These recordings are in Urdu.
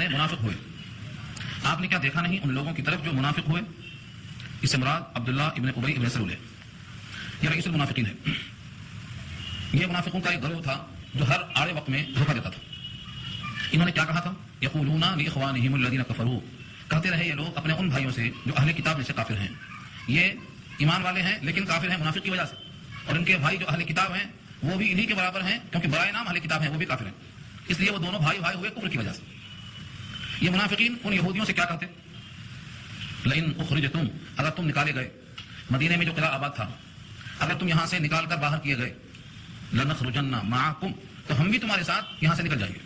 مانے منافق ہوئے. آپ نے کیا دیکھا نہیں ان لوگوں کی طرف جو منافق ہوئے؟ اس سے مراد عبداللہ ابن ابی ابن سلول ہے. یہ رئیس المنافقین ہے. یہ منافقوں کا ایک گروہ تھا جو ہر آڑے وقت میں دھوکہ دیتا تھا. انہوں نے کیا کہا تھا؟ یقولون لاخوانہم الذین کفروا، کہتے رہے یہ لوگ اپنے ان بھائیوں سے جو اہل کتاب میں سے کافر ہیں. یہ ایمان والے ہیں لیکن کافر ہیں منافق کی وجہ سے، اور ان کے بھائی جو اہل کتاب ہیں وہ بھی انہی کے برابر ہیں کیونکہ برائے نام اہل کتاب ہیں وہ بھی کافر ہیں، اس لیے وہ دونوں بھائی ہوئے کفر کی وجہ سے. یہ منافقین ان یہودیوں سے کیا کہتے؟ لئن اخرجتم، اگر تم نکالے گئے، مدینے میں جو قلعہ آباد تھا اگر تم یہاں سے نکال کر باہر کیے گئے، لنخرجن معکم، تو ہم بھی تمہارے ساتھ یہاں سے نکل جائیں گے.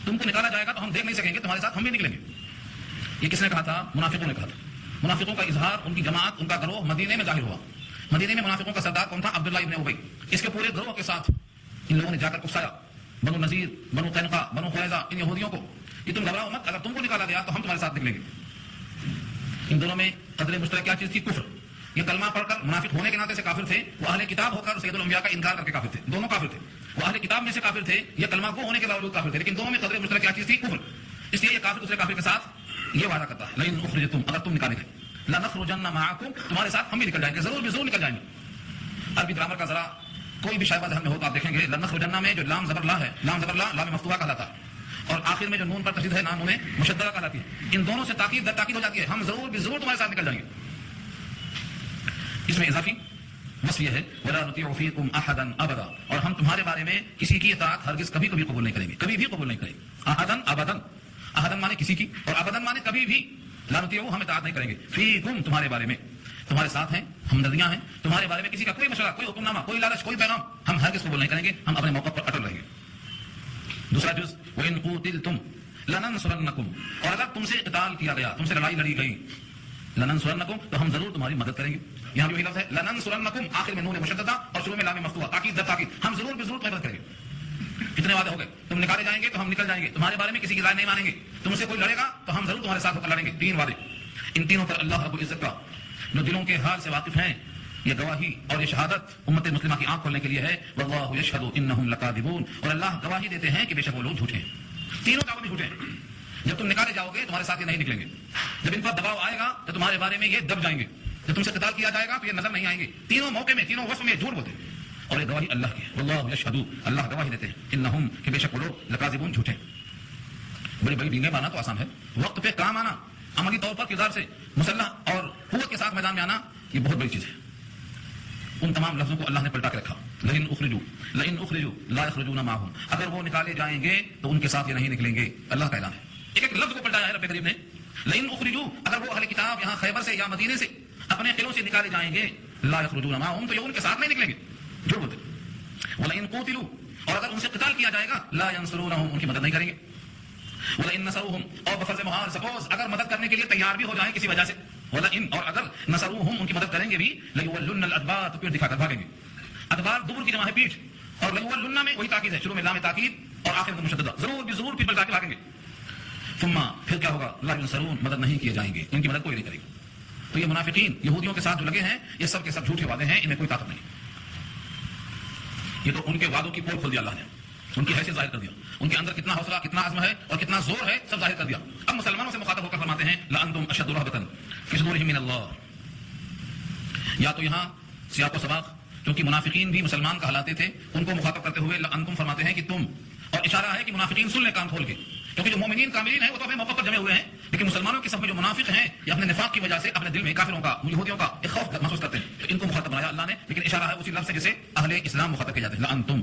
تم کو نکالا جائے گا تو ہم دیکھ نہیں سکیں گے، تمہارے ساتھ ہم بھی نکلیں گے. یہ کس نے کہا تھا؟ منافقوں نے کہا تھا. منافقوں کا اظہار، ان کی جماعت، ان کا گروہ مدینے میں ظاہر ہوا. مدینے میں منافقوں کا سردار کون تھا؟ عبداللہ ابن ابی. اس کے پورے گروہ کے ساتھ ان لوگوں نے جا کر اکسایا بنو نذیر، بنو قینقاع، بنو قریظہ، ان یہودیوں کو کہ تم گھبراؤ مت، اگر تم کو نکالا گیا تو ہم تمہارے ساتھ نکلیں گے. ان دونوں میں قدر مشترک کیا چیز تھی؟ کفر. یہ کلمہ پڑھ کر منافق ہونے کے ناطے سے کافر تھے، وہ اہل کتاب ہو کر سید الانبیاء کا انکار کر کے کافر تھے. دونوں کافر تھے، وہ اہل کتاب میں سے کافر تھے، یہ کلمہ گو ہونے کے باوجود کافر تھے، لیکن دونوں میں قدر مشترک کیا چیز تھی؟ کفر. اس لیے یہ کافر دوسرے کافر کے ساتھ یہ وعدہ کرتا ہے لئن اخرجتم، اگر تم نکالے گئے، لنخرجن معکم، تمہارے ساتھ ہم بھی نکل جائیں گے، ضرور بھی ضرور نکل جائیں گے. عربی گرامر کا ذرا کوئی بھی شائبہ ذہن میں ہو تو آپ دیکھیں گے لنخرجن میں جو لام زبر لا ہے، لام زبر لا لام مفتوحہ کہلاتا ہے، اور آخر میں جو نون پر تشدید ہے نون مشددہ کہلاتی ہے. ان دونوں سے تاکید در تاکید ہو جاتی ہے، ہم ضرور بھی ضرور تمہارے ساتھ نکل جائیں گے. اس میں اضافی بس یہ ہے ولا نطیع فیکم احدا ابدا، اور ہم تمہارے بارے میں کسی کی اطاعت ہرگز کبھی کبھی قبول نہیں کریں گے، کبھی بھی قبول نہیں کریں گے. احدا ابدا، احدا مانے کسی کی، اور ابدا مانے کبھی بھی. لا نطیع، ہم اطاعت نہیں کریں گے. فیکم، تمہارے بارے میں، تمہارے ساتھ ہیں، ہمدردیاں ہیں تمہارے بارے میں. کسی کا کوئی مشورہ، کوئی حکم نامہ، کوئی لالچ، کوئی پیغام ہم ہرگز قبول نہیں کریں گے، ہم اپنے موقع پر اٹل رہیں گے. دوسرا جز وَإِن قُوتِلْتُمْ لَنَنصُرَنَّكُمْ، اور اگر تم سے قتال کیا گیا، تم سے لڑائی لڑی گئی، لننصرنکم، تو ہم ضرور تمہاری مدد کریں گے. یہاں بھی وہی لفظ ہے لننصرنکم، آخر میں نون مشددہ اور شروع میں لام مفتوحہ، تاکید در تاکید، ہم ضرور بھی ضرور تمہاری مدد کریں گے. کتنے وعدے ہو گئے؟ تم نکالے جائیں گے تو ہم نکل جائیں گے، تمہارے بارے میں کسی کی رائے نہیں مانیں گے، تم سے کوئی لڑے گا تو ہم ضرور تمہارے ساتھ ہو کر لڑیں گے. 3 وعدے. ان تینوں پر اللہ رب العزت کا جو دلوں کے حال سے واقف ہیں، یہ گواہی اور یہ شہادت امت مسلمہ کی آنکھ کھولنے کے لیے ہے. واللہ یشہد انہم لکاذبون، اور اللہ گواہی دیتے ہیں کہ بے شک وہ لوگ جھوٹے ہیں. تینوں دعوے بھی جھوٹے ہیں. جب تم نکالے جاؤ گے تمہارے ساتھ یہ نہیں نکلیں گے، جب ان پر دباؤ آئے گا تو تمہارے بارے میں یہ دب جائیں گے، جب تم سے قتال کیا جائے گا تو یہ نظر نہیں آئیں گے. تینوں موقع میں، تینوں وصف میں جھوٹ بولتے ہیں، اور یہ گواہی اللہ کی ہے. واللہ یشہد، اللہ گواہی دیتے ہیں، انہم، کہ بے شک وہ لوگ لکاذبون، جھوٹے ہیں. بڑی بڑی ڈینگیں مانا تو آسان ہے، وقت پہ کام آنا، عملی طور پر کردار سے مسلح اور قوت کے ساتھ میدان میں آنا، یہ بہت بڑی چیز ہے. ان تمام لفظوں کو اللہ نے پلٹا کے رکھا. لئن اخرجوا لا یخرجون معهم، اگر وہ نکالے جائیں گے تو ان کے ساتھ یہ نہیں نکلیں گے. اللہ کا اعلان ہے. ایک لفظ کو پلٹایا ہے رب کریم نے. لئن اخرجوا، اگر وہ اہل کتاب یہاں خیبر سے یا مدینے سے اپنے قلعوں سے نکالے جائیں گے، لا یخرجون معهم، تو یہ ان کے ساتھ نہیں نکلیں گے، جو بولتے. ولئن قوتلوا، اور اگر ان سے قتال کیا جائے گا، لا ینصرونهم، ان کی مدد نہیں کریں گے. ولئن نصروهم، اور بفرض محال سپوز اگر مدد کرنے کے لیے تیار بھی ہو جائیں کسی وجہ سے، ولئن، اور اگر نصروهم، ان کی مدد کریں گے بھی، لیولن الادبار، تو پیٹ دکھا کر بھاگیں گے. ادبار دبر کی جمع ہے پیٹھ، اور لیولن میں وہی تاکید ہے، شروع میں لام تاکید اور آخر میں مشددہ، ضرور بھی ضرور پیٹ پلٹا کے بھاگیں گے. ثم، پھر کیا ہوگا؟ لا ینصرون، مدد نہیں کیے جائیں گے، ان کی مدد کوئی نہیں کرے گا. تو یہ منافقین یہودیوں کے ساتھ جو لگے ہیں، یہ سب کے سب جھوٹے وعدے ہیں، انہیں کوئی طاقت نہیں. یہ تو ان کے وعدوں کی پول کھول دیا اللہ نے، ان کی حیثیت ظاہر کر دیا، ان کے اندر کتنا حوصلہ، کتنا عزم ہے اور کتنا زور ہے، سب ظاہر کر دیا. اب مسلمانوں سے مخاطب ہو کر فرماتے ہیں لأنتم اشد رهبة في صدورهم من اللہ. یا تو یہاں سیاق و سباق، کیونکہ منافقین بھی مسلمان کہلاتے تھے، ان کو مخاطب کرتے ہوئے لأنتم فرماتے ہیں کہ تم، اور اشارہ ہے کہ منافقین سن لیں کان کھول کے، کیونکہ جو مومنین کاملین ہیں وہ تو اپنے موقع پر جمع ہوئے ہیں، لیکن مسلمانوں کی صف میں جو منافق ہیں یہ اپنے نفاق کی وجہ سے اپنے دل میں کافروں کا، یہودیوں کا ایک خوف محسوس کرتے ہیں، تو ان کو مخاطب بنایا اللہ نے. لیکن اشارہ ہے اسی لفظ سے جسے اہل اسلام مخاطب کیے جاتے ہیں. لأنتم،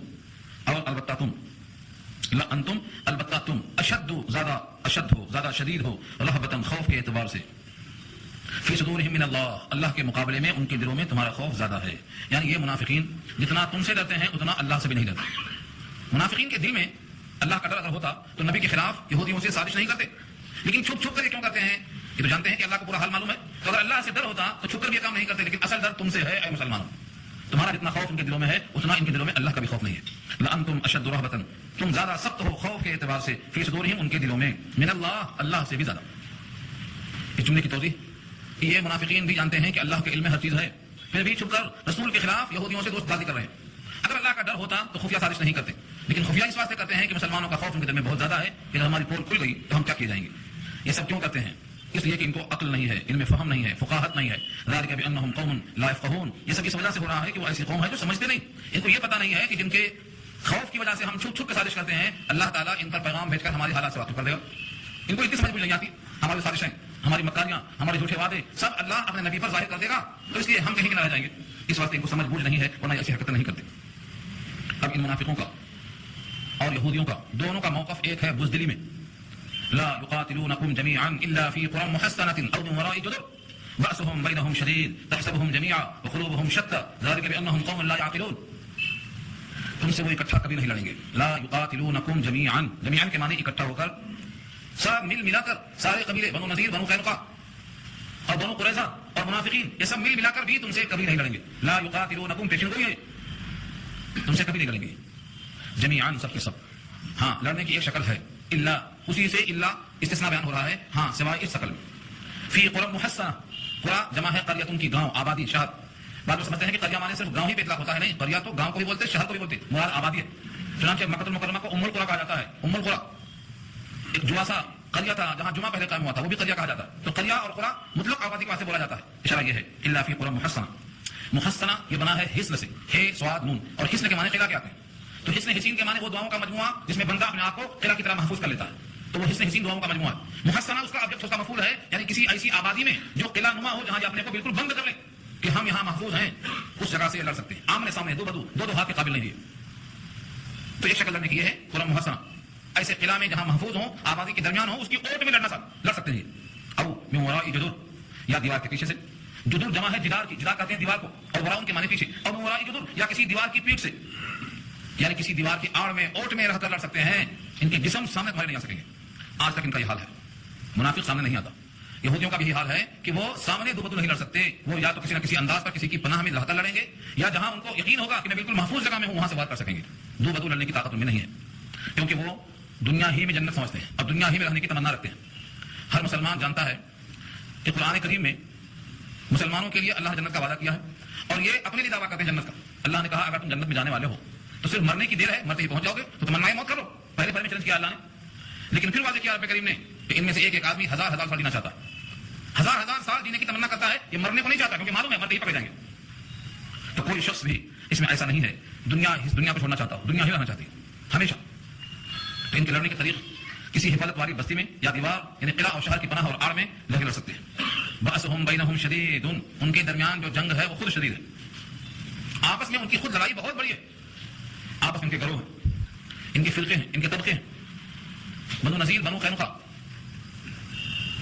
اور البتہ تم، لأنتم، البتہ تم، اشد، زیادہ اشد ہو، زیادہ شدید ہو، رہبتاً، خوف کے اعتبار سے، فی صدورہم من اللہ، اللہ کے مقابلے میں ان کے دلوں میں تمہارا خوف زیادہ ہے. یعنی یہ منافقین جتنا تم سے ڈرتے ہیں اتنا اللہ سے بھی نہیں ڈرتے. منافقین کے دل میں اللہ کا ڈر اگر ہوتا تو نبی کے خلاف یہودیوں سے سازش نہیں کرتے، لیکن چھپ چھپ کر یہ کیوں کرتے ہیں؟ یہ تو جانتے ہیں کہ اللہ کو پورا حال معلوم ہے. تو اگر اللہ سے ڈر ہوتا تو چھپ کر بھی یہ کام نہیں کرتے، لیکن اصل ڈر تم سے ہے اے مسلمانوں. تمہارا جتنا خوف ان کے دلوں میں ہے اتنا ان کے دلوں میں اللہ کا بھی خوف نہیں ہے. لأنتم اشد رهبة، تم زیادہ سخت ہو خوف کے اعتبار سے، فی صدورہم، ان کے دلوں میں، من اللہ، اللہ سے بھی زیادہ. اس جملے کی توضیح، یہ منافقین بھی جانتے ہیں کہ اللہ کے علم میں ہر چیز ہے، پھر بھی چھپ کر رسول کے خلاف یہودیوں سے دوست بازی کر رہے ہیں. اگر اللہ کا ڈر ہوتا تو خفیہ سازش نہیں کرتے، لیکن خفیہ اس واسطے کرتے ہیں کہ مسلمانوں کا خوف ان کے دل میں بہت زیادہ ہے کہ اگر ہماری پول کھل گئی تو ہم کیا کیے جائیں گے. یہ سب کیوں کرتے ہیں؟ اس لیے کہ ان کو عقل نہیں ہے، ان میں فہم نہیں ہے، فقاہت نہیں ہے. ذالک بانہم قوم لا یفقہون، یہ سب اس وجہ سے ہو رہا ہے کہ وہ ایسی قوم ہے جو سمجھتے نہیں. ان کو یہ پتہ نہیں ہے کہ جن کے خوف کی وجہ سے ہم چھپ چھپ کے سازش کرتے ہیں، اللہ تعالیٰ ان پر پیغام بھیج کر ہماری حالات سے واقف کر دے گا. ان کو اتنی سمجھ نہیں آتی. ہماری سازشیں، ہماری مکاریاں، ہمارے جھوٹے وعدے سب اللہ اپنے نبی پر ظاہر کر دے گا، تو اس لیے ہم کہیں نہ رہ جائیں گے. اس واسطے ان کو سمجھ بوجھ نہیں ہے، ورنہ ایسی حرکتیں نہیں کرتے. اب ان منافقوں کا اور یہودیوں کا دونوں کا موقف ایک ہے بزدلی میں. لا يقاتلونكم جميعا الا في قرى محصنة او من وراء جدر بأسهم بينهم شديد تحسبهم جميعا وقلوبهم شتى ذلك بانهم قوم لا يعقلون. تم سے وہ اکٹھا کبھی نہیں لڑیں گے. لا يقاتلونكم جميعا، جميعا کے معنی اکٹھا ہو کر، سب مل ملا کر، سارے قبیلے بنو نذیر، بنو قینقاع اور بنو قریظہ اور منافقین، یہ سب مل ملا کر بھی تم سے کبھی نہیں لڑیں گے. لا يقاتلونكم پیشن گوئی ہے، تم سے کبھی نہیں لڑیں گے. جميعا سب کے سب. ہاں لڑنے کی ایک شکل ہے، الا اسی سے الا استثناء بیان ہو رہا ہے، ہاں سوائے اس شکل میں. فی قرى محصنہ، قرى جمع ہے قریۃ کی گاؤں، آبادی، شہر. بعض لوگ سمجھتے ہیں کہ قریہ مانے صرف گاؤں ہی پہ اطلاق ہوتا ہے، نہیں، قریہ تو گاؤں کو بھی بولتے، شہر کو بھی بولتے، مراد آبادی ہے. چنانچہ مکہ المکرمہ کو ام القریٰ کہا جاتا ہے. ام القریٰ ایک جواسا قریہ تھا جہاں جمعہ پہلے قائم ہوا تھا، وہ بھی قریہ کہا جاتا ہے. تو قریہ اور قریٰ مطلق آبادی کے واسطے بولا جاتا ہے. اشارہ یہ ہے الا فی قرى محصنہ. محصنہ یہ بنا ہے حصن سے، ہے صاد نون، اور حصن کے معنی قلعہ کے آتے ہیں. تو حصن حسین کے معنی وہ دعاؤں کا مجموعہ جس میں بندہ اپنے آپ کو قلعہ کی طرح محفوظ کر لیتا ہے، تو وہ حصن حسین دعاؤں کا مجموعہ ہے. محصنہ اس کا آبجیکٹ، اس کا مفعول ہے، یعنی کسی ایسی آبادی میں جو قلعہ نما ہو، جہاں یہ اپنے کو بالکل بند کر لے کہ ہم یہاں محفوظ ہیں، اس جگہ سے لڑ سکتے ہیں. آمنے سامنے دو بدو، دو ہاتھ کے قابل نہیں ہے. تو ایک شکل لڑنے کی یہ ہے قرى محصنہ. ایسے قلعہ میں جہاں محفوظ ہوں، آبادی کے درمیان ہوں، اس کی اوٹ میں لڑ سکتے ہیں. او من وراء جدر، یا دیوار کے پیچھے سے. جدر جمع ہے جدار کی، جدار کہتے ہیں دیوار کو، اور وراء ان کے معنی پیچھے. اور من وراء جدر، یا کسی دیوار کی پیٹ سے، یعنی کسی دیوار کی آڑ میں، اوٹ میں رہ کر لڑ سکتے ہیں. ان کے جسم سامنے تمہارے نہیں آ سکیں گے. آج تک ان کا یہ حال ہے. منافق سامنے نہیں آتا. یہودیوں کا بھی یہ حال ہے کہ وہ سامنے دو بدو نہیں لڑ سکتے. وہ یا تو کسی نہ کسی انداز پر کسی کی پناہ میں رہ کر لڑیں گے، یا جہاں ان کو یقین ہوگا کہ میں بالکل محفوظ جگہ میں ہوں، وہاں سے بات کر سکیں گے. دو بدو لڑنے کی طاقت ان میں نہیں ہے، کیونکہ وہ دنیا ہی میں جنت سمجھتے ہیں اور دنیا ہی میں رہنے کی تمنا رکھتے ہیں. ہر مسلمان جانتا ہے کہ قرآن کریم میں مسلمانوں کے لیے اللہ نے جنت کا وعدہ کیا ہے، اور یہ اپنے لیے دعویٰ کرتے ہیں جنت کا. اللہ نے کہا اگر تم جنت میں جانے والے ہو تو صرف مرنے کی دیر ہے، مرتے ہی پہنچ جاؤ گے، تو تمنائیں موت کرو. پہلے میں چیلنج کیا اللہ نے، لیکن پھر واضح کیا رب کریم نے کہ ان میں سے ایک ایک آدمی ہزار ہزار سال جینا چاہتا ہے، ہزار ہزار سال جینے کی تمنا کرتا ہے. یہ مرنے کو نہیں چاہتا، کیونکہ معلوم ہے مرتے ہی پکڑ جائیں گے. تو کوئی شخص بھی اس میں ایسا نہیں ہے اس دنیا کو چھوڑنا چاہتا ہو، دنیا ہی رہنا چاہتی ہے ہمیشہ. تو ان کے لڑنے کے طریق کسی حفاظت والی بستی میں یا دیوار، یعنی قلعہ اور شہر کی پناہ اور آڑ میں لڑ سکتے ہیں. بأسهم بینہم شدید، ان کے درمیان جو جنگ ہے وہ خود شدید ہے. آپس میں ان کی خود لڑائی بہت بڑی ہے. آپس میں ان کے گروہ ہیں، ان کے فرقے ہیں، ان کے طبقے ہیں. بنو نذیر، بنو قینقاع،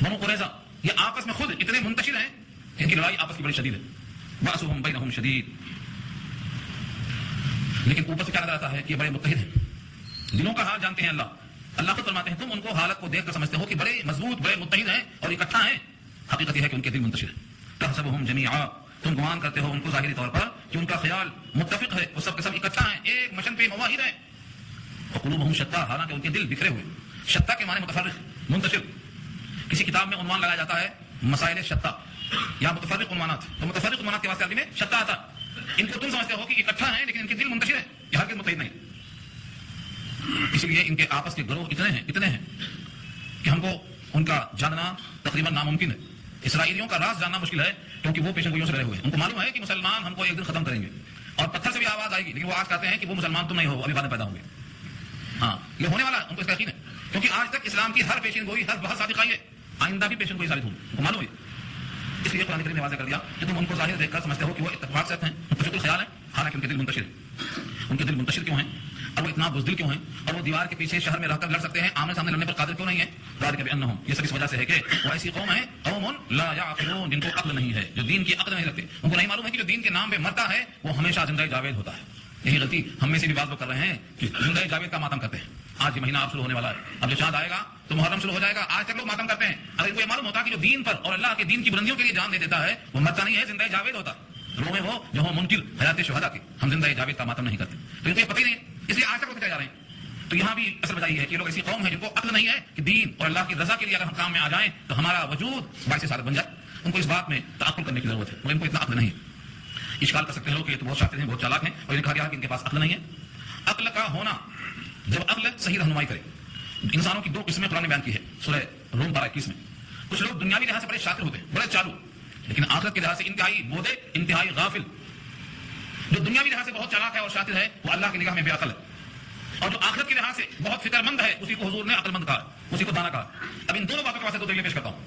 بنو قریظہ، یہ آپس میں خود اتنے منتشر ہیں، ان کی لڑائی آپس کی بڑی شدید ہے. بأسهم بینہم شدید. لیکن اوپر سے کیا نظر آتا ہے کہ یہ بڑے متحد ہیں، دلوں کا حال جانتے ہیں. اللہ خود فرماتے ہیں تم ان کو حالت کو دیکھ کر سمجھتے ہو کہ بڑے مضبوط، بڑے متحد ہیں اور اکٹھا ہیں. حقیقت یہ ہے کہ ان کے دل منتشر ہے. تحسبهم جميعا، تم گمان کرتے ہو ان کو ظاہری طور پر کہ ان کا خیال متفق ہے، وہ سب کے سب اکٹھا ہیں، ایک مشن پہ مواحد ہیں. وقلوبهم شتى، حالانکہ ان کے دل بکھرے ہوئے. شتى کے معنی متفرق، منتشر. کسی کتاب میں عنوان لگایا جاتا ہے مسائل شتى یا متفرق عنوانات، تو متفرق عنوانات کے واسطے عربی میں شتى آتا. ان کو تم سمجھتے ہو کہ اکٹھا ہیں، لیکن ان کے دل منتشر ہیں، یہ ہرگز متحد نہیں. اسی لیے ان کے آپس کے گروہ اتنے ہیں کہ ہم کو ان کا جاننا تقریباً ناممکن ہے. اسرائیلیوں کا راز جاننا مشکل ہے، کیونکہ وہ پیشن گوئیوں سے رہے ہوئے ہیں. ان کو معلوم ہے کہ مسلمان ہم کو ایک دن ختم کریں گے اور پتھر سے بھی آواز آئے گی، لیکن وہ آج کہتے ہیں کہ وہ مسلمان تم نہیں ہو، ابھی بعد میں پیدا ہوں گے. ہاں یہ ہونے والا ہے، ان کو اس کا یقین ہے، کیونکہ آج تک اسلام کی ہر پیشن گوئی، ہر بہت صادق آئی ہے، آئندہ بھی پیشن گوئی ثابت ہوگی، ان کو معلوم ہے. اس لیے قرآن کریم نے واضح کر دیا کہ تم ان کو ظاہر دیکھ کر سمجھتے ہو کہ وہ اتفاق سے ہیں، متفق الخیال ہیں، حالانکہ ان کے دل منتشر ہیں. ان کے دل منتشر کیوں ہیں اور وہ اتنا بزدل کیوں ہیں اور وہ دیوار کے پیچھے شہر میں رہ کر لڑ سکتے ہیں، آمنے سامنے لڑنے پر قادر کیوں نہیں ہے؟ ذالک بانہم، یہ سب اس وجہ سے ہے کہ وہ ایسی قوم ہے، قوم لا یعقلون، جن کو عقل نہیں ہے، جو دین کی عقل نہیں رکھتے. ان کو نہیں معلوم ہے کہ جو دین کے نام پہ مرتا ہے وہ ہمیشہ زندہ جاوید ہوتا ہے. یہی غلطی ہم میں سے بھی بعض لوگ کر رہے ہیں کہ زندہ جاوید کا ماتم کرتے ہیں. آج یہ مہینہ اب شروع ہونے والا ہے، اب جو چاند آئے گا تو محرم شروع ہو جائے گا. آج تک لوگ ماتم کرتے ہیں. اگر ان کو یہ معلوم ہوتا کہ جو دین پر اور اللہ کے دین کی بلندیوں کے لیے جان دے دیتا ہے وہ مرتا نہیں ہے، زندہ جاوید ہوتا. روح میں وہ جو ہو منکر حیات شہداء کی، ہم زندہ جاوید کا ماتم نہیں کرتے. تو ان کو یہ پتہ ہی نہیں ہے، اس لیے آج تک لوگ جا رہے ہیں. تو یہاں بھی اصل وجہ یہ ہے کہ یہ لوگ ایسی قوم ہے جن کو عقل نہیں ہے کہ دین اور اللہ کی رضا کے لیے اگر ہم کام میں آ جائیں تو ہمارا وجود باعث سعادت بن جائے. ان کو اس بات میں تعقل کرنے کی ضرورت ہے، مگر ان کو اتنا عقل نہیں ہے. اشکال کر سکتے ہیں لوگ کہ یہ تو بہت شاطر ہیں، بہت چالاک ہیں، اور یہ کہا گیا کہ ان کے پاس عقل نہیں ہے. عقل کا ہونا جب عقل صحیح رہنمائی کرے. انسانوں کی دو قسمیں قرآن نے بیان کی ہے سورہ روم پارہ 21 میں. کچھ لوگ دنیاوی لحاظ سے بڑے شاطر ہوتے ہیں, بڑے چالو, لیکن آخرت کے لحاظ سے انتہائی بودے, انتہائی غافل. جو دنیاوی لحاظ سے بہت چالاک ہے اور شاطر ہے وہ اللہ کی نگاہ میں بے عقل ہے, اور جو آخرت کے لحاظ سے بہت فکر مند ہے اسی کو حضور نے عقل مند کہا, اسی کو دانا کہا. اب ان دونوں باتوں کے واسطے دو دلیلیں پیش کرتا ہوں.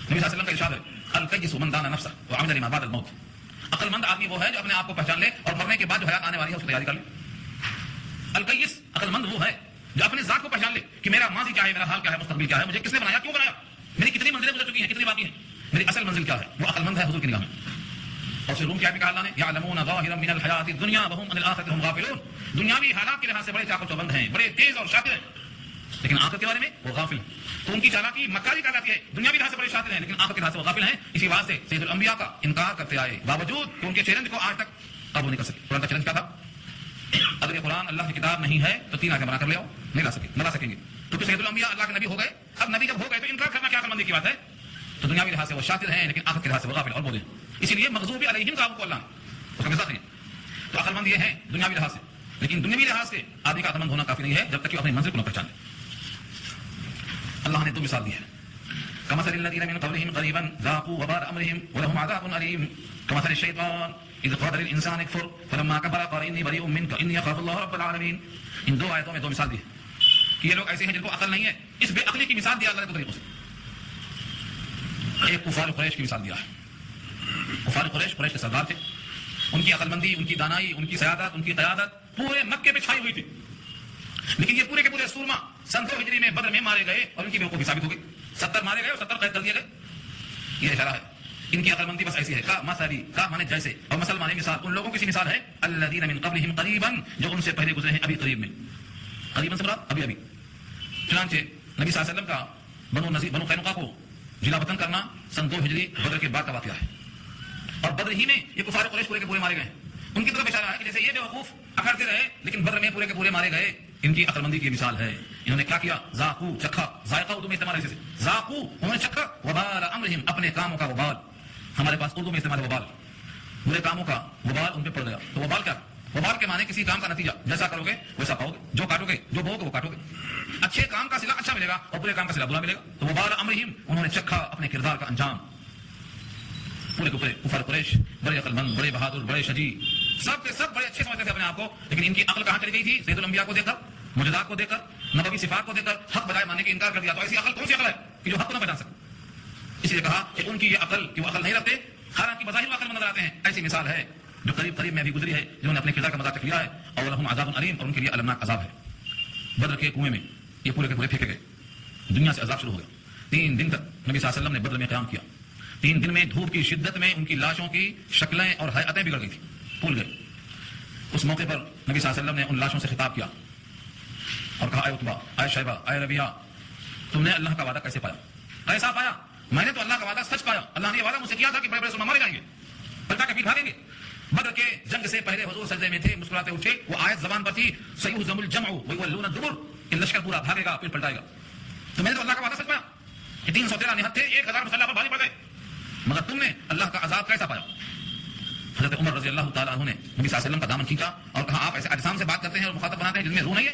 نبی صلی اللہ علیہ وسلم کا ارشاد ہے القیس من دان نفسه وعمل لما بعد الموت. عقل مند آدمی وہ ہے جو اپنے آپ کو پہچان لے اور مرنے کے بعد جو حیات آنے والی ہے اس کی تیاری کر لے. القیس عقل مند وہ ہے جو اپنے ذات کو پہچان لے کہ میرا ماضی کیا ہے, میرا حال کیا ہے, مستقبل کیا ہے, مجھے کس نے بنایا, کیوں بنایا, میری کتنی منزلیں گزر چکی ہیں, کتنی باقی ہیں, میری اصل منزل کیا ہے. وہ عقل مند ہے حضور کی نگاہ میں. اور پھر روم کیا بھی کہا اللہ نے یعلمون ظاہرا من الحیات الدنیا وهم عن الاخرۃ هم غافلون. دنیاوی حالات کے لحاظ سے بڑے چاق و چوبند ہیں, بڑے تیز اور شاطر ہیں, لیکن آخرت کے بارے میں وہ غافل ہیں. تو ان کی چالاکی مکاری کہلاتی ہے. دنیاوی لحاظ سے بڑے شاطر ہیں لیکن آخرت کے لحاظ سے وہ غافل ہیں. اسی واسطے سید الانبیاء کا انکار کرتے آئے باوجود کہ ان کے چیلنج کو آج تک قابو نہیں کر سکے. قرآن کا چیلنج کیا تھا؟ اگر یہ قرآن اللہ کی کتاب نہیں ہے تو 3 آگے بنا کر لے آؤ. نہیں لا سکیں گے. تو سید الانبیاء اللہ کے نبی ہو گئے. اب نبی جب ہو گئے تو انکار کرنا کیا عقل مندی کی بات ہے؟ تو دنیاوی لحاظ سے وہ شاطر ہیں لیکن آخرت کے لحاظ سے وہ غافل اور بولے. اسی لیے مغضوب علیہم کہا کو اللہ نے, اس کا مزاح نہیں. تو عقل مند یہ ہے دنیاوی لحاظ سے, لیکن دنیاوی لحاظ سے آدمی کا عقل مند ہونا کافی نہیں ہے جب تک کہ اپنی منزل کو نہ پہچان لے. اللہ نے 2 مثال دی ہے. كمثل الذين من قبلهم قريبا ذاقوا وبال امرهم ولهم عذاب اليم كمثل الشيطان اذ قال للانسان اكفر فلما كفر قال اني بريء منك اني اخاف الله رب العالمين. ان 2 آیتوں میں 2 مثال دی ہے کہ یہ لوگ ایسے ہیں جن کو عقل نہیں ہے. اس بے عقلی کی مثال دی اللہ نے 2 طریقوں سے. ایک کفار قریش کی مثال دیا ہے. کفار قریش کے سردار تھے. ان کی عقل مندی, ان کی دانائی, ان کی سیادت, ان کی قیادت پورے مکے پہ چھائی ہوئی تھی. لیکن یہ پورے کے پورے سورما سن 2 ہجری میں بدر میں مارے گئے اور ان کی بیوقوفی ثابت ہو گئی. 70 مارے گئے اور 70 قید کر دیے گئے. یہ اشارہ ہے ان کی عقل مندی بس ایسی ہے. کا مثلی, کا مانے جیسے, اور مثل مانے مثال. ان لوگوں کی سی مثال ہے الذین من قبلہم قریبا, جو ان سے پہلے گزرے ہیں ابھی قریب میں. قریبا سے مراد ابھی. چنانچہ نبی صلی اللہ علیہ وسلم کا بنو قینقاع کو جلا وطن کرنا سن 2 ہجری بدر کے بعد کا واقعہ ہے. اور بدر ہی میں یہ کفار قریش پورے کے پورے مارے گئے. ان کی طرف اشارہ ہے کہ جیسے یہ بیوقوف اکھڑتے رہے لیکن بدر میں پورے کے پورے مارے گئے. ان کی عقل مندی کی مثال ہے. انہوں نے کیا کیا؟ ذاقو, چکھا. ذائقہ اردو میں استعمال ہے. ذاقو انہوں نے چکھا. وبال امرہم, اپنے کاموں کا وبال. ہمارے پاس اردو میں استعمال ہے وبال. برے کاموں کا وبال ان پہ پڑ گیا. تو وبال کیا؟ وبال کے معنی کسی کام کا نتیجہ. جیسا کرو گے ویسا پاؤ گے, جو کاٹو گے, جو بو گے وہ کاٹو گے. اچھے کام کا صلہ اچھا ملے گا اور برے کام کا صلہ برا ملے گا. تو وبال امرہم, انہوں نے چکھا اپنے کردار کا انجام. پورے کے پورے کفار قریش بڑے عقل مند, بڑے بہادر, بڑے شجاع, سب کے سب بڑے اچھے سمجھتے تھے اپنے آپ کو. لیکن ان کی عقل کہاں چلی گئی تھی؟ سید الانبیاء کو دیکھ کر, معجزات کو دیکھ کر, نبوی صفات کو دیکھ کر حق بجائے ماننے کے انکار کر دیا. تو ایسی عقل کون سی عقل ہے کہ جو حق کو نہ پہچان سکے؟ اس لیے کہا کہ ان کی یہ عقل کہ وہ عقل نہیں رکھتے, حالانکہ بظاہر عقل مند نظر آتے ہیں. ایسی مثال ہے جو قریب میں بھی گزری ہے, جنہوں نے اپنے کردار کا مذاق لیا ہے. اور لہم عذاب علیم, اور ان کے لیے المناک عذاب ہے. بدر کے کنویں میں یہ پورے کے پورے پھینکے گئے. دنیا سے عذاب شروع ہو گیا. 3 دن تک نبی صلی اللہ علیہ وسلم نے بدر میں قیام کیا. 3 دن میں دھوپ کی شدت میں ان کی لاشوں کی شکلیں اور ہیئتیں بگڑ گئی تھی, پھول گئے. اس موقع پر نبی صلی اللہ علیہ وسلم نے ان لاشوں سے خطاب کیا اور کہا, اے عتبہ, اے شیبہ, اے ربیعہ, تم نے اللہ کا وعدہ کیسے پایا؟ کیسا پایا؟ میں نے تو اللہ کا وعدہ سچ پایا. اللہ نے یہ وعدہ مجھ سے کیا تھا کہ بڑے بڑے سلمان مارے جائیں گے, پلٹا کے پیٹ بھاگیں گے. بدر کے جنگ سے پہلے حضور سجدے میں تھے, مسکراتے اٹھے. وہ آیت زبان پر تھی, سیہزم الجمع ویولون الدبر, کہ لشکر پورا بھاگے گا پھر پلٹائے گا. تو میں نے تو اللہ کا وعدہ سچ پایا. 313 نہت تھے, 1000 مسلح پر بھاری پڑ گئے, مگر تم نے اللہ کا عذاب کیسا پایا؟ حضرت عمر رضی اللہ تعالیٰ عنہ نے نبی صلی اللہ علیہ وسلم کا دامن کھینچا اور کہا, آپ ایسے اجسام سے بات کرتے ہیں اور مخاطب بناتے ہیں جن میں روح نہیں ہے.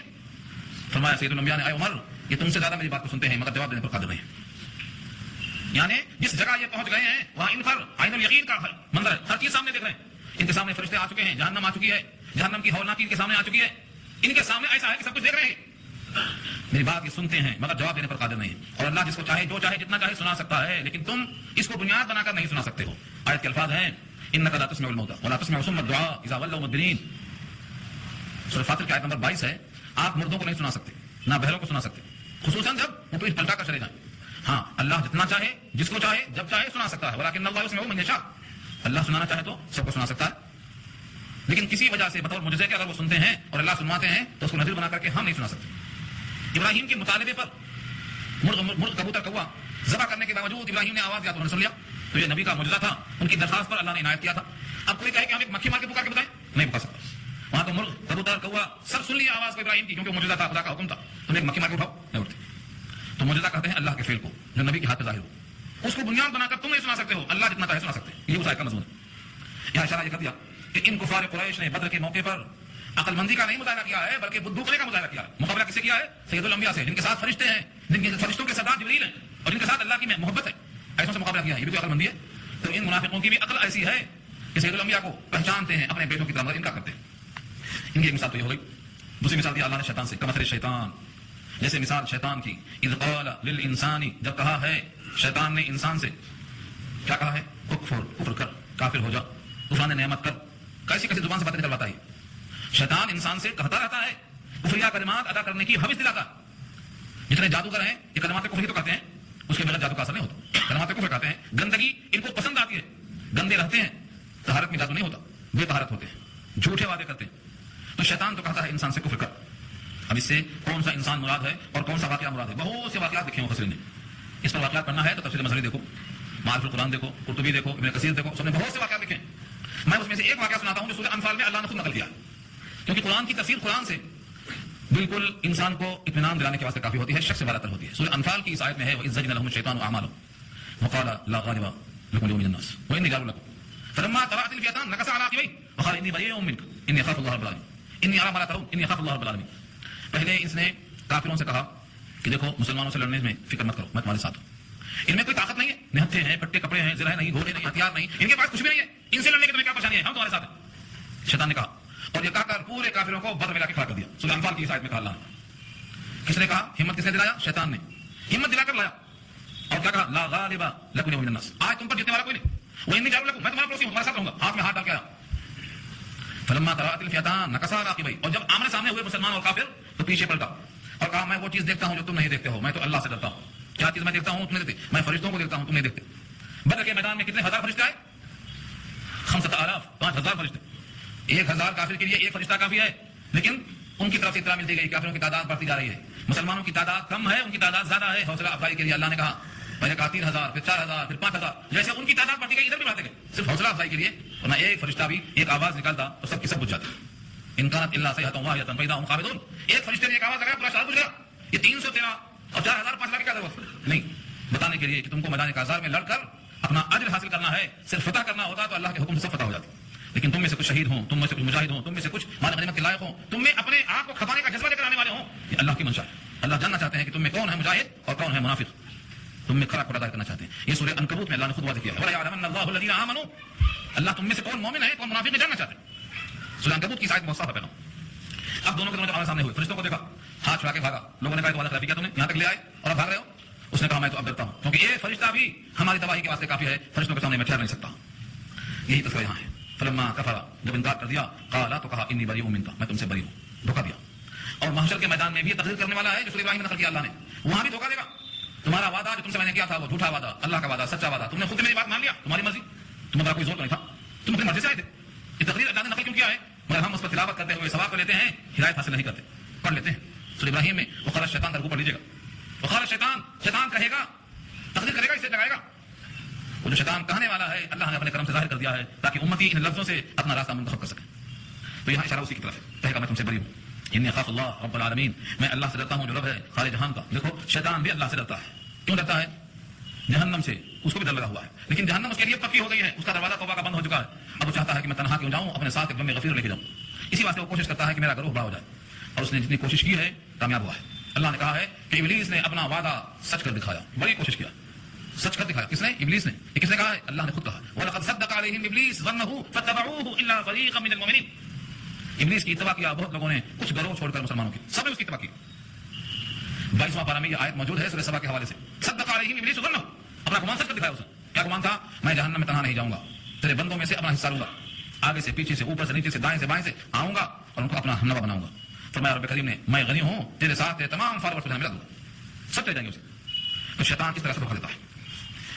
فرمایا سید الانبیاء نے, اے عمر, یہ تم سے زیادہ میری بات کو سنتے ہیں مگر جواب دینے پر قادر نہیں ہیں. یعنی جس جگہ یہ پہنچ گئے ہیں وہاں ان پر عین الیقین کا منظر ہے, ہر چیز سامنے دیکھ رہے ہیں. ان کے سامنے فرشتے آ چکے ہیں, جہنم آ چکی ہے, جہنم کی ہولناکی ان کے سامنے آ چکی ہے. ان کے سامنے ایسا ہے کہ سب کچھ دیکھ رہے ہیں, میری بات یہ سنتے ہیں مگر جواب دینے پر قادر نہیں ہے. اور اللہ جس کو چاہے, جو چاہے, جتنا چاہے سنا سکتا ہے, لیکن تم اس کو بنیاد بنا کر نہیں سنا سکتے ہو. آیت کے الفاظ ہیں, انک لا تسمع الموتى ولا تسمع صم الدعاء اذا ولوا مدبرین. سورہ فاطر کی آیت نمبر 22 ہے. آپ مردوں کو نہیں سنا سکتے, نہ بہروں کو سنا سکتے, خصوصاً جب وہ پیٹ پلٹا کر چلے جائیں. ہاں, اللہ جتنا چاہے, جس کو چاہے, جب چاہے سنا سکتا ہے. ولکن اللہ یسمع من یشاء, اللہ سنانا چاہے تو سب کو سنا سکتا ہے. لیکن کسی وجہ سے بطور معجزے کے اگر وہ سنتے ہیں اور اللہ سنواتے ہیں تو اس کو نظیر بنا کر کے ہم نہیں سنا سکتے. ابراہیم کے مطالبے پر مرغ کبوتر کوا ذبح کرنے کے باوجود ابراہیم نے آواز دیا تو انہوں نے سن لیا. تو یہ نبی کا معجزہ تھا, ان کی درخواست پر اللہ نے عنایت کیا تھا. اب کوئی کہے کہ ہم ایک مکھی مار کے پکار کے بتائیں, نہیں بتا سکتا. وہاں تو مرغ کبوتر کوا سب سن لیا آواز کو ابراہیم کی, کیونکہ معجزہ تھا, خدا کا حکم تھا. تم ایک مکھی مار کے اٹھاؤ, نہیں اٹھتے. تو معجزہ کہتے ہیں اللہ کے فعل کو جو نبی کے ہاتھ پہ ظاہر ہو, اس کو بنیاد بنا کر تم نہیں سنا سکتے ہو, اللہ جتنا چاہے سنا سکتے ہیں. یہ اس آیت کا مضمون ہے. یہاں اشارہ یہ کر دیا کہ ان کفار قریش نے بدر کے موقع پر عقل مندی کا نہیں مظاہرہ کیا ہے بلکہ بدھو پنے کا مظاہرہ کیا ہے. مقابلہ کسے کیا ہے؟ سید الانبیاء سے، جن کے ساتھ فرشتے ہیں، جن کے فرشتوں کے سردار جبریل ہیں اور جن کے ساتھ اللہ کی محبت ہے. ایسوں سے مقابلہ کیا ہے. یہ بھی عقل مندی ہے. تو ان منافقوں کی بھی عقل ایسی ہے کہ سید الانبیاء کو پہچانتے ہیں، اپنے بیٹوں کی طرح انکار کرتے ہیں. ان کی ایک مثال تو یہ ہو گئی. دوسری مثال دی اللہ نے شیطان سے، کمثل شیطان، جیسے مثال شیطان کی، اذ قال للانسان، جب کہا ہے شیطان نے انسان سے، کیا کہا ہے؟ کفر کر، کافر ہو جا، طوفان نعمت کر. کیسی کیسی زبان سے باتیں نکلواتا ہے. شیطان انسان سے کہتا رہتا ہے، کفریہ کلمات ادا کرنے کی حوث دلاتا. جتنے جادوگر ہیں یہ کلمات کفر تو کہتے ہیں، اس کے بغیر جادو کا اثر نہیں ہوتا. کلمات کفر کہتے ہیں. گندگی ان کو پسند آتی ہے، گندے رہتے ہیں. طہارت میں جادو نہیں ہوتا، بے طہارت ہوتے ہیں، جھوٹے وعدے کرتے ہیں. تو شیطان تو کہتا ہے انسان سے کفر کر. اب اس سے کون سا انسان مراد ہے اور کون سا واقعہ مراد ہے؟ بہت سے واقعات لکھے ہیں مفسرین نے. اس پر واقعات پڑھنا ہے تو تفسیر مظہری دیکھو، معارف القرآن دیکھو، قرطبی دیکھو، ابن کثیر دیکھو، سب نے بہت سے واقعات لکھے ہیں. میں اس میں سے ایک واقعہ سناتا ہوں جو سورہ انفال میں اللہ نے خود نقل کیا، کیونکہ قرآن کی تفسیر قرآن سے بالکل انسان کو اطمینان دلانے کے واسطے کافی ہوتی ہے، شک سے بالاتر ہوتی ہے. سورہ انفال کی اس آیت میں ہے وَإِذْ زَيَّنَ لَهُمُ الشَّيْطَانُ أَعْمَالَهُمْ وَقَالَ لَا غَالِبَ لَكُمُ الْيَوْمَ مِنَ النَّاسِ وَإِنِّي جَارٌ لَكُمْ فَلَمَّا تَرَأَتِ الْفِئَتَانِ نَكَصَ عَلَىٰ عَقِبَيْهِ وَقَالَ إِنِّي بَرِيءٌ مِّنكُمْ إِنِّي أَخَافُ اللَّهَ رَبَّ الْعَالَمِينَ إِنِّي أَرَىٰ مَا لَا تَرَوْنَ إِنِّي أَخَافُ اللَّهَ رَبَّ الْعَالَمِينَ. پہلے اس نے کافروں سے کہا کہ دیکھو مسلمانوں سے لڑنے میں فکر مت کرو، میں تمہارے ساتھ ہوں. ان میں کوئی طاقت نہیں ہے، نہتے ہیں، پٹے کپڑے ہیں، زرہ نہیں، گھوڑے نہیں، ہتھیار نہیں، ان کے پاس کچھ بھی نہیں ہے. ان سے لڑنے کی تمہیں کیا پریشانی ہے؟ ہم تمہارے ساتھ ہیں. شیطان نے کہا اور یہ کہا کر پورے کافروں کو بدر ملا کے کھڑا کر دیا. سورہ انفال کی اس آیت میں کہا اللہ نے. کس نے کہا؟ ہمت کس نے دلایا؟ شیطان نے ہمت دلا کر لایا. اور کیا کہا؟ لا غالب لکم اليوم من الناس، آج تم پر جیتنے والا کوئی نہیں. وإني جار لكم، میں تمہارا پڑوسی ہوں، تمہارے ساتھ رہوں گا. ہاتھ میں ہاتھ ڈال کے آیا. فلما تراءت الفئتان نكص على عقبيه، اور جب آمنے سامنے ہوئے مسلمان اور کافر تو پیچھے پلٹا اور کہا میں وہ چیز دیکھتا ہوں جو تم نہیں دیکھتے ہو. میں تو اللہ سے ڈرتا ہوں. کیا چیز میں دیکھتا ہوں تم نہیں دیکھتے؟ میں فرشتوں کو دیکھتا ہوں، تم نہیں دیکھتے. بدر کے میدان میں کتنے ہزار فرشتے آئے؟ 5000، 5000 فرشتے. 1000 کافر کے لیے ایک فرشتہ کافی ہے، لیکن ان کی طرف سے اطلاع ملتی گئی کافروں کی تعداد بڑھتی جا رہی ہے، مسلمانوں کی تعداد کم ہے، ان کی تعداد زیادہ ہے. حوصلہ افزائی کے لیے اللہ نے کہا، پہلے کہا 3000، پھر 4000، پھر 5000. جیسے ان کی تعداد بڑھتی گئی ادھر بھی بڑھتے گئے، صرف حوصلہ افزائی کے لیے. ورنہ ایک فرشتہ بھی ایک آواز نکالتا تو سب کی سب بجھ جاتے. ان کانت الا صیحۃ واحدۃ فاذا هم خامدون. ایک فرشتے نے ایک آواز لگایا، پورا شہر بجھ گیا. یہ 313 اور 4000 5 لاکھ کی کیا ضرورت نہیں. بتانے کے لیے کہ تم کو میدان کاذار میں لڑ کر اپنا اجر حاصل کرنا ہے، صرف فتح کرنا ہوتا تو اللہ کے حکم سے سب فتح ہو جاتی. لیکن تم میں سے کچھ شہید ہوں، تم میں سے کچھ مجاہد ہوں، تم میں سے کچھ مال غنیمت کے لائق ہوں، تم میں اپنے آپ کو کھپانے کا جذبہ لے کر آنے والے ہوں، یہ اللہ کی منشا ہے. اللہ جاننا چاہتے ہیں کہ تم میں کون ہے مجاہد اور کون ہے منافق. تم میں کھڑا کھڑا کرنا چاہتے ہیں. یہ سورہ عنکبوت میں اللہ نے خود واضح کیا ہے. وَلَيَعْلَمَنَّ اللَّهُ الَّذِينَ آمَنُوا، اللہ تم میں سے کون مومن ہے کون منافق ہے جاننا چاہتے ہیں. سورہ عنکبوت کی آیت موصف ہے پہلے. اب دونوں کے دونوں آمنے سامنے ہوئے، فرشتوں کو دیکھا، ہاتھ چھڑا کے بھاگا. لوگوں نے کہا تو وعدہ خلافی کیا تم نے یہاں تک لے آئے اور اب بھاگ رہے ہو. اس نے کہا میں تو اب ڈرتا ہوں کیونکہ یہ فرشتہ بھی ہماری تباہی کے واسطے کافی ہے، فرشتوں کے سامنے میں ٹھہر نہیں سکتا. یہی تذکرہ یہاں ہے. فلما کفر، جب انکار کر دیا، قال تو کہا انی بریء منک، میں تم سے بری ہوں. دھوکہ دیا. اور محشر کے میدان میں بھی یہ تقریر کرنے والا ہے جو سورہ ابراہیم میں نقل کیا اللہ نے، وہاں بھی دھوکہ دے گا. تمہارا وعدہ جو تم سے میں نے کیا تھا وہ جھوٹا وعدہ، اللہ کا وعدہ سچا وعدہ. تم نے خود میری بات مان لیا، تمہاری مرضی، تمہارا کوئی زور تو نہیں تھا، تم اپنی مرضی سے آئے تھے. یہ تقریر اللہ نے نقل کیوں کیا ہے؟ مگر ہم اس پر تلاوت کرتے ہوئے ثواب کو لیتے ہیں، ہدایت حاصل نہیں کرتے. پڑھ لیتے ہیں سورہ ابراہیم میں وقال الشیطان، درگو پڑھ لیجیے گا. وقال الشیطان، شیطان کہے گا، تقریر کرے گا، اسے لگائے گا. وہ جو شیطان کہنے والا ہے اللہ نے اپنے کرم سے ظاہر کر دیا ہے تاکہ امتی ان لفظوں سے اپنا راستہ منتخب کر سکے. تو یہاں اشارہ اسی کی طرف ہے. کہے گا میں تم سے بری ہوں. انی اخاف اللہ رب العالمین، میں اللہ سے ڈرتا ہوں جو رب ہے خالق جہان کا. دیکھو شیطان بھی اللہ سے ڈرتا ہے. کیوں ڈرتا ہے؟ جہنم سے اس کو بھی ڈر لگا ہوا ہے، لیکن جہنم اس کے لیے پکی ہو گئی ہے، اس کا دروازہ توبہ کا بند ہو چکا ہے. اب وہ چاہتا ہے کہ میں تنہا کیوں جاؤں، اپنے ساتھ ایک غم غفیر لے کے جاؤں. اسی واسطے وہ کوشش کرتا ہے کہ میرا گروہ بڑا ہو جائے، اور اس نے جتنی کوشش کی ہے کامیاب ہوا ہے. اللہ نے کہا ہے کہ ابلیس نے اپنا وعدہ سچ کر دکھایا، بڑی کوشش کیا، سچ کر دکھایا. کس نے؟ ابلیس نے. یہ کس نے کہا ہے؟ اللہ نے خود کہا وَلَقَدْ صَدَّقَ عَلَيْهِمْ إِبْلِيسُ ظَنَّهُ فَاتَّبَعُوهُ إِلَّا فَرِيقًا مِنَ الْمُؤْمِنِينَ. ابلیس کی اتباع کیا بہت لوگوں نے، کچھ گروہ چھوڑ کر مسلمانوں کی، سب نے اس کی اتباع کی. 22واں پارہ میں یہ آیت موجود ہے سورہ سبا کے حوالے سے. صدق علیہم ابلیس ظنہ، اپنا گمان سچ کر دکھایا. اسے کیا گمان تھا؟ میں جہنم میں تنہا نہیں جاؤں گا، تیرے بندوں میں سے اپنا حصہ لوں گا، آگے سے پیچھے سے اوپر سے نیچے سے دائیں سے بائیں سے آؤں گا اور ان کو اپنا ہمنوا بناؤں گا. فرمایا رب کریم نے میں غنی ہوں، تیرے ساتھ تیرے تمام فالوورز کو ملا دوں گا، سب چلے جائیں گے اسے. تو شیطان کس طرح سے دھوکہ دیتا ہے،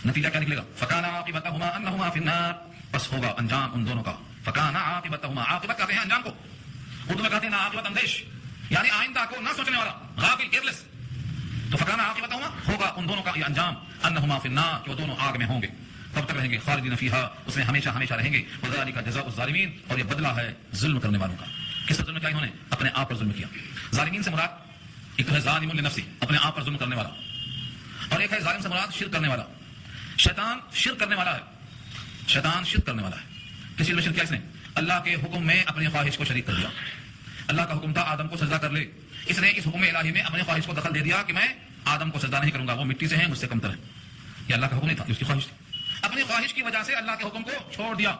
نتیجہ کیا نکلے گا؟ فکان عاقبتہما انہما فی النار، بس ہوگا انجام ان دونوں کا. فکان عاقبتہما، عاقبت کہتے ہیں انجام کو، اردو میں کہتے ہیں عاقبت اندیش، یعنی آئندہ کو نہ سوچنے والا، غافل، کیئرلیس. تو فکان عاقبتہما، ہوگا ان دونوں کا یہ انجام، انہما فی النار، کہ وہ دونوں آگ میں ہوں گے، کب تک رہیں گے؟ خالدین فیہا، اس میں ہمیشہ ہمیشہ رہیں گے. وذالک جزاء الظالمین، اور یہ بدلہ ہے ظلم کرنے والوں کا. کس پر ظلم کیا؟ انہوں نے اپنے آپ پر ظلم کیا. ظالمین سے مراد ایک ہے ظالم لنفسی، اپنے آپ پر ظلم کرنے والا، اور ایک ہے ظالم سے مراد شرک کرنے والا. شیطان شرک کرنے والا ہے، شیطان شرک کرنے والا ہے. کس چیز میں شرک کیا؟ اس نے اللہ کے حکم میں اپنی خواہش کو شریک کر دیا. اللہ کا حکم تھا آدم کو سجدہ کر لے، اس نے اس حکم الہی میں اپنی خواہش کو دخل دے دیا کہ میں آدم کو سجدہ نہیں کروں گا، وہ مٹی سے ہیں، مجھ سے کمتر ہیں. یہ اللہ کا حکم نہیں تھا، اس کی خواہش تھی. اپنی خواہش کی وجہ سے اللہ کے حکم کو چھوڑ دیا.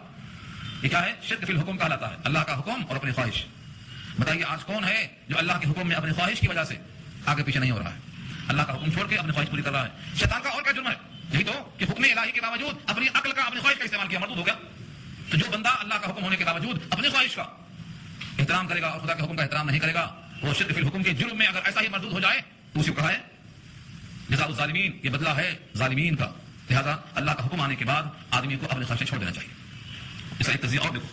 یہ کیا ہے؟ شرک فی الحکم کہلاتا ہے. اللہ کا حکم اور اپنی خواہش. بتائیے آج کون ہے جو اللہ کے حکم میں اپنی خواہش کی وجہ سے آگے پیچھے نہیں ہو رہا ہے؟ اللہ کا حکم چھوڑ کے اپنی خواہش پوری کر رہا ہے. شیطان کا اور کیا جرم ہے؟ یہی تو کہ حکم الہی کے باوجود اپنی عقل کا، اپنی خواہش کا استعمال کیا، مردود ہو گیا. تو جو بندہ اللہ کا حکم ہونے کے باوجود اپنی خواہش کا احترام کرے گا اور خدا کے حکم کا احترام نہیں کرے گا، وہ شرک فی الحکم کے جرم میں اگر ایسا ہی مردود ہو جائے تو اسی کو کہا ہے جزاء الظالمین، یہ بدلہ ہے ظالمین کا. لہذا اللہ کا حکم آنے کے بعد آدمی کو اپنی خواہشیں چھوڑ دینا چاہیے. اس کا ایک تجزیہ اور دیکھو.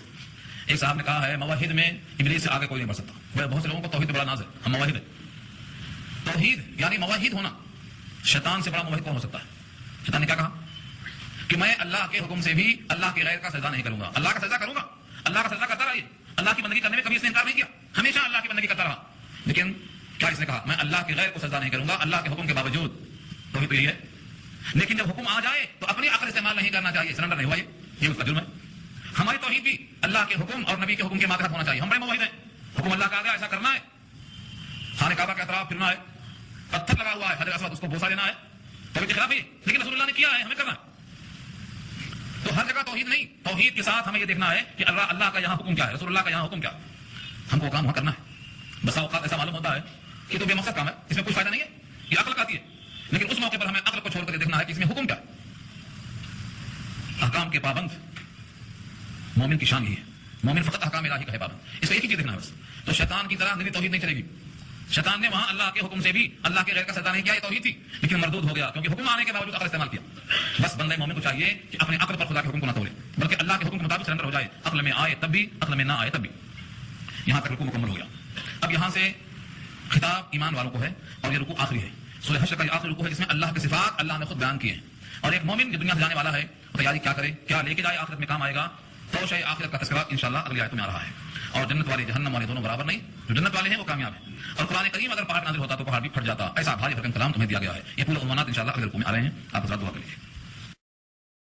ایک صاحب نے کہا ہے موحد میں ابلیس سے آگے کوئی نہیں بڑھ سکتا. بہت سے لوگوں کو توحید پہ بڑا ناز ہے، ہم موحد ہیں. توحید یعنی موحد ہونا. شیطان سے بڑا موحد کون ہو سکتا ہے؟ شیطان نے کیا کہا کہ میں اللہ کے حکم سے بھی اللہ کے غیر کا سجدہ نہیں کروں گا، اللہ کا سجدہ کروں گا. اللہ کا سجدہ کرتا رہا. اللہ کی بندگی کرنے میں کبھی اس نے انکار نہیں کیا، ہمیشہ اللہ کی بندگی کرتا رہا. لیکن کیا اس نے کہا میں اللہ کے غیر کو سجدہ نہیں کروں گا اللہ کے حکم کے باوجود؟ توحید تو یہی ہے. لیکن جب حکم آ جائے تو اپنی عقل استعمال نہیں کرنا چاہیے، سرنڈر نہیں ہوا، یہ اس کا جرم ہے. ہماری توحید بھی اللہ کے حکم اور نبی کے حکم کے ماتحت ہونا چاہیے. ہم بڑے موحد ہیں، حکم اللہ کا آ گیا ایسا کرنا ہے، خانہ کعبہ کے اطراف پھرنا ہے، پتھر لگا ہوا ہے حجر اسود اس کو بوسا دینا ہے، توحید کے خلاف ہے، لیکن رسول اللہ نے کیا ہے ہمیں کرنا ہے. تو ہر جگہ توحید نہیں، توحید کے ساتھ ہمیں یہ دیکھنا ہے کہ اللہ کا یہاں حکم کیا ہے، رسول اللہ کا یہاں حکم کیا ہے. ہم کو کام وہاں کرنا ہے. بسا اوقات ایسا معلوم ہوتا ہے کہ تو بے مقصد کام ہے، اس میں کوئی فائدہ نہیں ہے، یہ عقل کہتی ہے. لیکن اس موقع پر ہمیں عقل کو چھوڑ کر دیکھنا ہے کہ اس میں حکم کیا ہے. احکام کے پابند مومن کی شان یہ ہے. مومن فقط احکام الہی کا ہے پابند. اس کو ایک ہی چیز دیکھنا ہے بس. تو شیطان کی طرح توحید نہیں چلے گی. شیطان نے وہاں اللہ کے حکم سے بھی اللہ کے غیر کا سجدہ نہیں کیا، یہ توحید تھی، لیکن مردود ہو گیا کیونکہ حکم آنے کے باوجود عقل استعمال کیا. بس بندے مومن کو چاہیے کہ اپنے عقل پر خدا کے حکم کو نہ توڑے، بلکہ اللہ کے حکم کے مطابق سرنڈر ہو جائے. عقل میں آئے تب بھی، عقل میں نہ آئے تب بھی. یہاں تک رکوع مکمل ہو گیا. اب یہاں سے خطاب ایمان والوں کو ہے اور یہ رکوع آخری ہے. سورہ حشر کا یہ آخری رکوع ہے جس میں اللہ کے صفات اللہ نے خود بیان کیے ہیں. اور ایک مومن جو دنیا سے جانے والا ہے تیاری کیا کرے، کیا لے کے جائے، آخرت میں کام آئے گا. تو شے آخرت کا تذکرہ انشاءاللہ اگلی آیت میں آ رہا ہے. اور جنت والے جہنم والے دونوں برابر نہیں، جو جنت والے ہیں وہ کامیاب ہیں. اور قرآن کریم اگر پہاڑ نازل ہوتا تو پہاڑ بھی پھٹ جاتا. ایسا بھاری بھرکم کلام تمہیں دیا گیا ہے. یہ پورے عنوانات انشاءاللہ اگلے رکوع میں آ رہے ہیں. آپ حضرات دعا کریے.